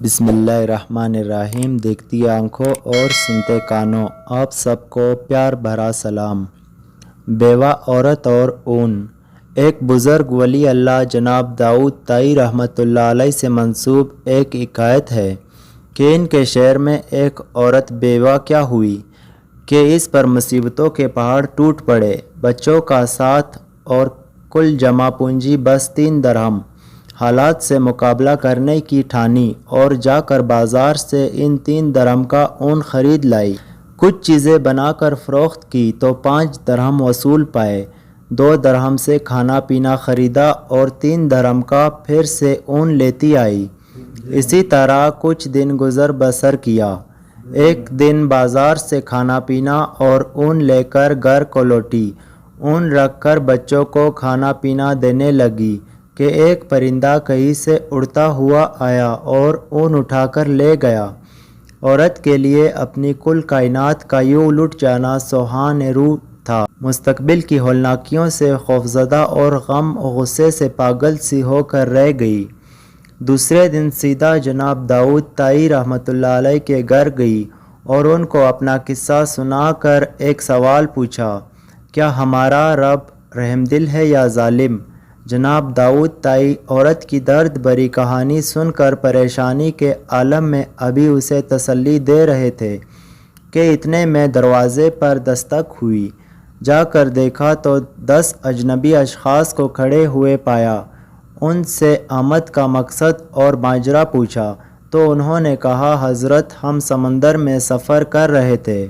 بسم اللہ الرحمن الرحیم۔ دیکھتی آنکھوں اور سنتے کانوں، آپ سب کو پیار بھرا سلام۔ بیوہ عورت اور اون۔ ایک بزرگ ولی اللہ جناب داؤد طائی رحمۃ اللہ علیہ سے منسوب ایک حکایت ہے کہ ان کے شہر میں ایک عورت بیوہ کیا ہوئی کہ اس پر مصیبتوں کے پہاڑ ٹوٹ پڑے۔ بچوں کا ساتھ اور کل جمع پونجی بس 3 درہم۔ حالات سے مقابلہ کرنے کی ٹھانی اور جا کر بازار سے ان 3 درہم کا اون خرید لائی۔ کچھ چیزیں بنا کر فروخت کی تو 5 درہم وصول پائے۔ 2 درہم سے کھانا پینا خریدا اور 3 درہم کا پھر سے اون لیتی آئی۔ اسی طرح کچھ دن گزر بسر کیا۔ ایک دن بازار سے کھانا پینا اور اون لے کر گھر کو لوٹی۔ اون رکھ کر بچوں کو کھانا پینا دینے لگی کہ ایک پرندہ کہیں سے اڑتا ہوا آیا اور اون اٹھا کر لے گیا۔ عورت کے لیے اپنی کل کائنات کا یوں لٹ جانا سوہان روح تھا۔ مستقبل کی ہولناکیوں سے خوفزدہ اور غم و غصے سے پاگل سی ہو کر رہ گئی۔ دوسرے دن سیدھا جناب داؤد طائی رحمۃ اللہ علیہ کے گھر گئی اور ان کو اپنا قصہ سنا کر ایک سوال پوچھا، کیا ہمارا رب رحم دل ہے یا ظالم؟ جناب داؤد طائی عورت کی درد بھری کہانی سن کر پریشانی کے عالم میں ابھی اسے تسلی دے رہے تھے کہ اتنے میں دروازے پر دستک ہوئی۔ جا کر دیکھا تو 10 اجنبی اشخاص کو کھڑے ہوئے پایا۔ ان سے آمد کا مقصد اور ماجرا پوچھا تو انہوں نے کہا، حضرت ہم سمندر میں سفر کر رہے تھے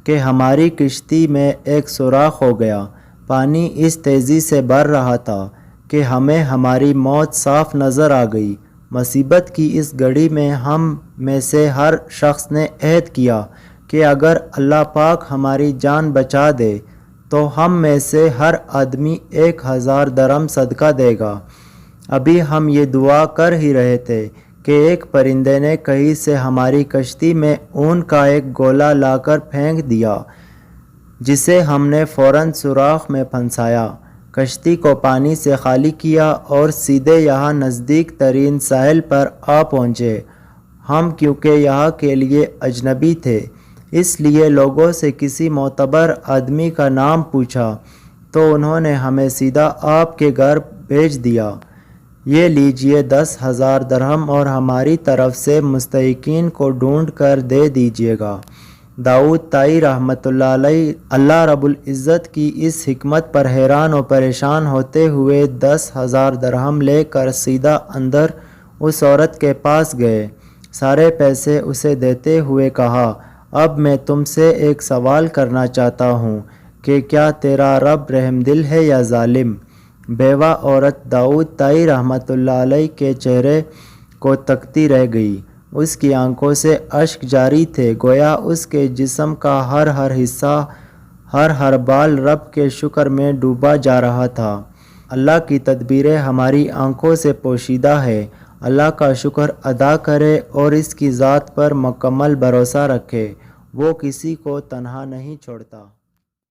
کہ ہماری کشتی میں ایک سوراخ ہو گیا۔ پانی اس تیزی سے بڑھ رہا تھا کہ ہمیں ہماری موت صاف نظر آ گئی۔ مصیبت کی اس گھڑی میں ہم میں سے ہر شخص نے عہد کیا کہ اگر اللہ پاک ہماری جان بچا دے تو ہم میں سے ہر آدمی 1000 درہم صدقہ دے گا۔ ابھی ہم یہ دعا کر ہی رہے تھے کہ ایک پرندے نے کہیں سے ہماری کشتی میں اون کا ایک گولا لا کر پھینک دیا، جسے ہم نے فوراً سوراخ میں پھنسایا، کشتی کو پانی سے خالی کیا اور سیدھے یہاں نزدیک ترین ساحل پر آ پہنچے۔ ہم کیونکہ یہاں کے لیے اجنبی تھے، اس لیے لوگوں سے کسی معتبر آدمی کا نام پوچھا تو انہوں نے ہمیں سیدھا آپ کے گھر بھیج دیا۔ یہ لیجئے 10,000 درہم اور ہماری طرف سے مستحقین کو ڈھونڈ کر دے دیجئے گا۔ داؤد طائی رحمۃ اللہ علیہ اللہ رب العزت کی اس حکمت پر حیران و پریشان ہوتے ہوئے 10,000 درہم لے کر سیدھا اندر اس عورت کے پاس گئے۔ سارے پیسے اسے دیتے ہوئے کہا، اب میں تم سے ایک سوال کرنا چاہتا ہوں کہ کیا تیرا رب رحم دل ہے یا ظالم؟ بیوہ عورت داؤد طائی رحمۃ اللہ علیہ کے چہرے کو تکتی رہ گئی۔ اس کی آنکھوں سے اشک جاری تھے، گویا اس کے جسم کا ہر حصہ، ہر بال رب کے شکر میں ڈوبا جا رہا تھا۔ اللہ کی تدبیریں ہماری آنکھوں سے پوشیدہ ہے۔ اللہ کا شکر ادا کرے اور اس کی ذات پر مکمل بھروسہ رکھے، وہ کسی کو تنہا نہیں چھوڑتا۔